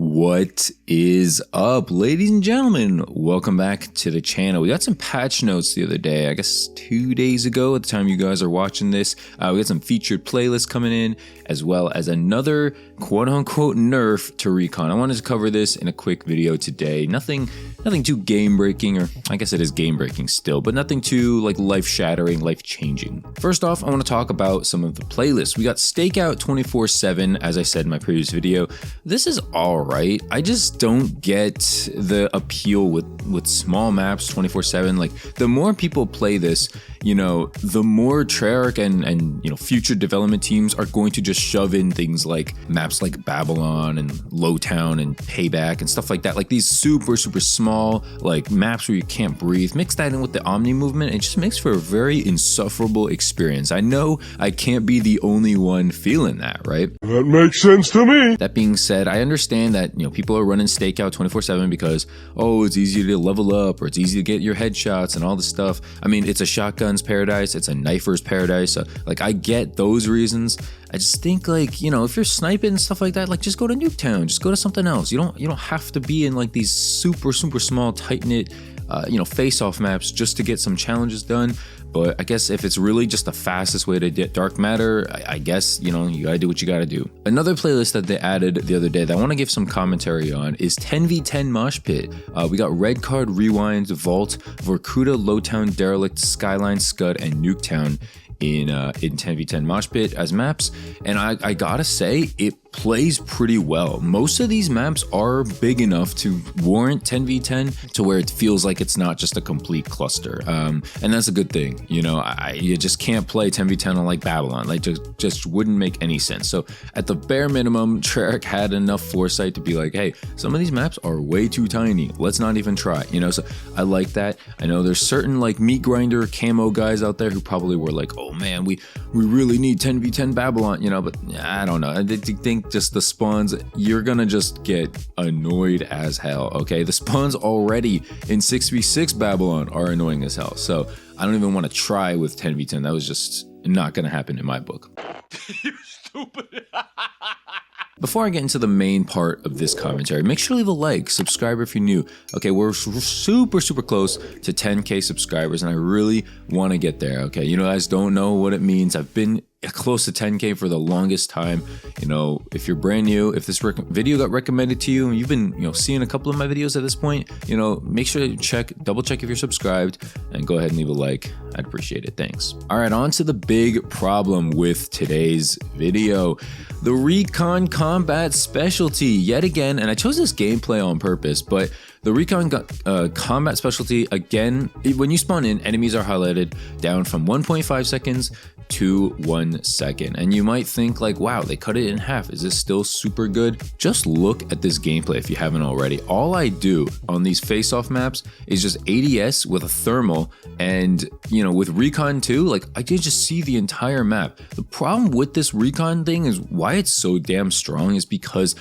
What is up, ladies and gentlemen? Welcome back to the channel. We got some patch notes the other day, I guess 2 days ago at the time you guys are watching this. We got some featured playlists coming in, as well as another quote-unquote nerf to Recon. I wanted to cover this in a quick video today. Nothing too game-breaking, or I guess it is game-breaking still, but nothing too like life-shattering, life-changing. First off, I want to talk about some of the playlists. We got Stakeout 24/7, as I said in my previous video. This is alright. I just don't get the appeal with small maps 24/7. Like, the more people play this, you know, the more Treyarch and you know, future development teams are going to just shove in things like maps like Babylon and Lowtown and Payback and stuff like that. Like these super small like maps where you can't breathe. Mix that in with the Omni movement, it just makes for a very insufferable experience. I know I can't be the only one feeling that, right? That makes sense to me. That being said, I understand that, you know, people are running Stakeout 24/7 because, oh, it's easy to level up or it's easy to get your headshots and all this stuff. I mean, it's a shotgun's paradise, it's a knifer's paradise. So, like, I get those reasons. I just think, like, you know, if you're sniping and stuff like that, like, just go to Nuketown, just go to something else. You don't have to be in like these super small, tight-knit, you know, face-off maps just to get some challenges done. But I guess if it's really just the fastest way to get dark matter, I guess, you know, you gotta do what you gotta do. Another playlist that they added the other day that I want to give some commentary on is 10v10 Mosh Pit. We got Red Card, Rewind, Vault, Vorkuta, Lowtown, Derelict, Skyline, Scud, and Nuketown in 10v10 Mosh Pit as maps, and I gotta say, it plays pretty well. Most of these maps are big enough to warrant 10v10 to where it feels like it's not just a complete cluster, and that's a good thing. You know, you just can't play 10v10 on like Babylon. Like, just wouldn't make any sense. So at the bare minimum, Treyarch had enough foresight to be like, hey, some of these maps are way too tiny, let's not even try, you know. So I like that. I know there's certain like meat grinder camo guys out there who probably were like, oh man, we really need 10v10 Babylon, you know. But I don't know, I think just the spawns, you're gonna just get annoyed as hell. Okay, the spawns already in 6v6 Babylon are annoying as hell, so I don't even want to try with 10v10. That was just not gonna happen in my book. You stupid. Before I get into the main part of this commentary, make sure to leave a like, subscribe if you're new. Okay, we're super close to 10K subscribers, and I really want to get there. Okay, you guys don't know what it means. I've been close to 10K for the longest time. You know, if you're brand new, if this video got recommended to you and you've been, you know, seeing a couple of my videos at this point, you know, make sure to double check if you're subscribed, and go ahead and leave a like. I'd appreciate it. Thanks. All right, on to the big problem with today's video. The Recon Combat Specialty yet again, and I chose this gameplay on purpose, but the Recon Combat Specialty, again, when you spawn in, enemies are highlighted down from 1.5 seconds to 1 second. And you might think like, wow, they cut it in half. Is this still super good? Just look at this gameplay if you haven't already. All I do on these face-off maps is just ADS with a thermal, and, you know, with Recon 2, like, I can just see the entire map. The problem with this Recon thing is why it's so damn strong is because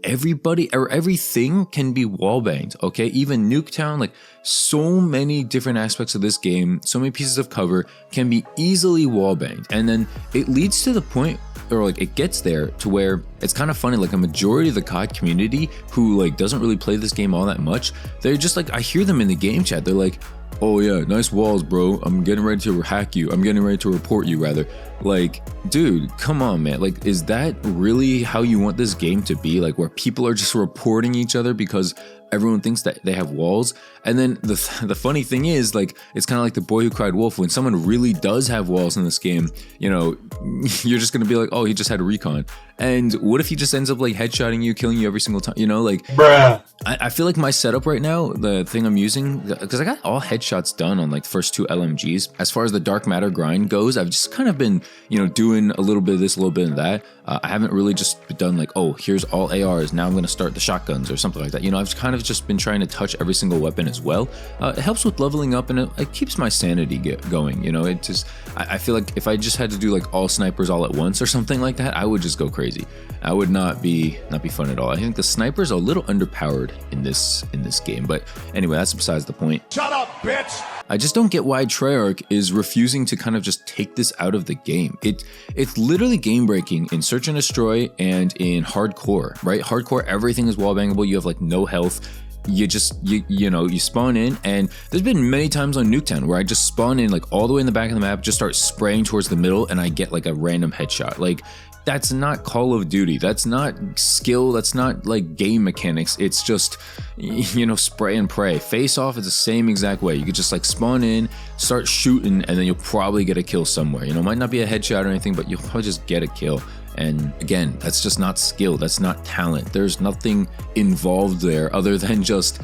everybody or everything can be wallbanged. Okay, even Nuketown, like, so many different aspects of this game, so many pieces of cover can be easily wallbanged, and then it leads to the point, or like it gets there to where it's kind of funny. Like, a majority of the COD community who like doesn't really play this game all that much, they're just like, I hear them in the game chat, they're like, oh yeah, nice walls, bro. I'm getting ready to hack you. I'm getting ready to report you, rather. Like, dude, come on, man. Like, is that really how you want this game to be? Like, where people are just reporting each other because everyone thinks that they have walls? And then the funny thing is, like, it's kind of like The Boy Who Cried Wolf. When someone really does have walls in this game, you know, you're just gonna be like, oh, he just had a recon. And what if he just ends up like headshotting you, killing you every single time? You know, like, bruh. I feel like my setup right now, the thing I'm using, because I got all headshots done on like the first 2 LMGs. As far as the dark matter grind goes, I've just kind of been, you know, doing a little bit of this, a little bit of that. I haven't really just done like, oh, here's all ARs, now I'm gonna start the shotguns or something like that. You know, I've kind of just been trying to touch every single weapon as well. It helps with leveling up, and it keeps my sanity going. You know, it just, I feel like if I just had to do like all snipers all at once or something like that, I would just go crazy. I would not be fun at all. I think the snipers are a little underpowered in this game, but anyway, that's besides the point. Shut up, bitch! I just don't get why Treyarch is refusing to kind of just take this out of the game. It's literally game breaking in Search and Destroy and in Hardcore, right? Hardcore, everything is wall bangable. You have like no health. You spawn in, and there's been many times on Nuketown where I just spawn in like all the way in the back of the map, just start spraying towards the middle, and I get like a random headshot. Like, that's not Call of Duty. That's not skill. That's not like game mechanics. It's just, spray and pray. Face Off is the same exact way. You could just like spawn in, start shooting, and then you'll probably get a kill somewhere. It might not be a headshot or anything, but you'll probably just get a kill. And again, that's just not skill. That's not talent. There's nothing involved there other than just,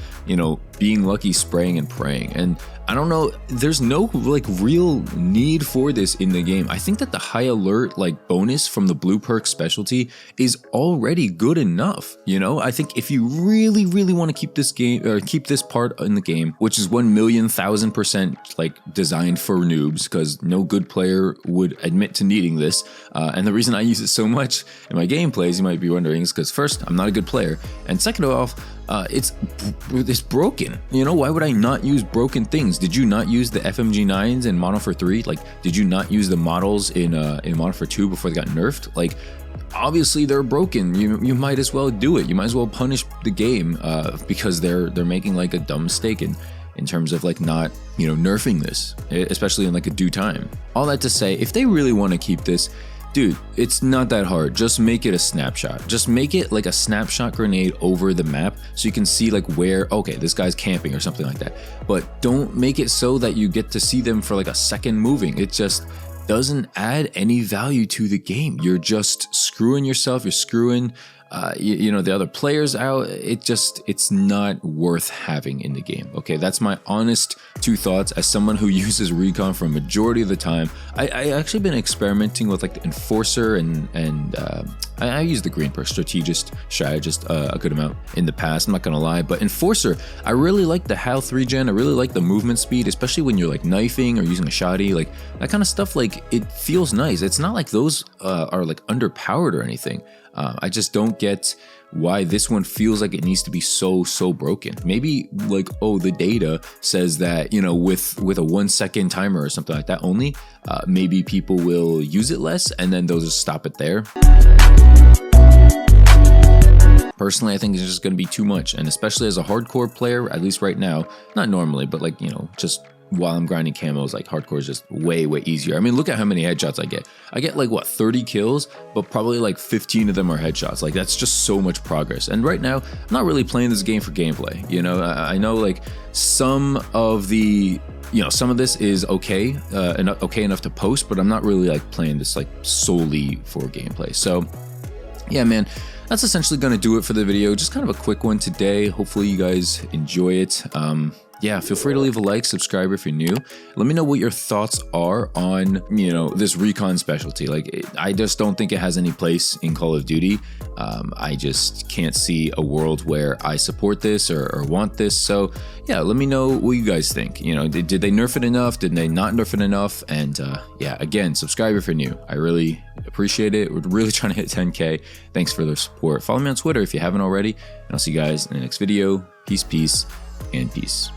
being lucky, spraying and praying. And I don't know, there's no like real need for this in the game. I think that the high alert like bonus from the blue perk specialty is already good enough. I think if you really, really want to keep this game or keep this part in the game, which is 1,000,000% like designed for noobs, because no good player would admit to needing this. And the reason I use it so much in my gameplays, you might be wondering, is because first, I'm not a good player, and second of all, it's broken. Why would I not use broken things? Did you not use the FMG9s in Modern Warfare 3? Like, did you not use the models in Modern Warfare 2 before they got nerfed? Like, obviously they're broken. You might as well do it. You might as well punish the game because they're making like a dumb mistake in terms of like not nerfing this, especially in like a due time. All that to say, if they really want to keep this, dude, it's not that hard. Just make it a snapshot. Just make it like a snapshot grenade over the map so you can see like where, okay, this guy's camping or something like that. But don't make it so that you get to see them for like a second moving. It just doesn't add any value to the game. You're just screwing yourself. You're screwing the other players out. It's not worth having in the game. Okay, that's my honest two thoughts as someone who uses Recon for a majority of the time. I actually been experimenting with like the Enforcer and I use the green perk strategist a good amount in the past, I'm not gonna lie, but Enforcer, I really like the health regen. I really like the movement speed, especially when you're like knifing or using a shotty, like that kind of stuff. Like, it feels nice. It's not like those are like underpowered or anything. I just don't get why this one feels like it needs to be so broken. Maybe like, oh, the data says that, with a 1 second timer or something like that only, maybe people will use it less, and then they'll just stop it there. Personally, I think it's just going to be too much, and especially as a hardcore player, at least right now, not normally, but like, just while I'm grinding camos, like hardcore is just way easier. I mean, look at how many headshots I get. I get like what, 30 kills, but probably like 15 of them are headshots. Like, that's just so much progress. And right now, I'm not really playing this game for gameplay. I know like some of this is okay, okay enough to post, but I'm not really like playing this like solely for gameplay. So yeah, man, that's essentially going to do it for the video. Just kind of a quick one today. Hopefully you guys enjoy it. Yeah, feel free to leave a like, subscribe if you're new. Let me know what your thoughts are on, this Recon specialty. Like, I just don't think it has any place in Call of Duty. I just can't see a world where I support this or want this. So yeah, let me know what you guys think. Did they nerf it enough? Did they not nerf it enough? And yeah, again, subscribe if you're new. I really appreciate it. We're really trying to hit 10K. Thanks for the support. Follow me on Twitter if you haven't already. And I'll see you guys in the next video. Peace, and peace.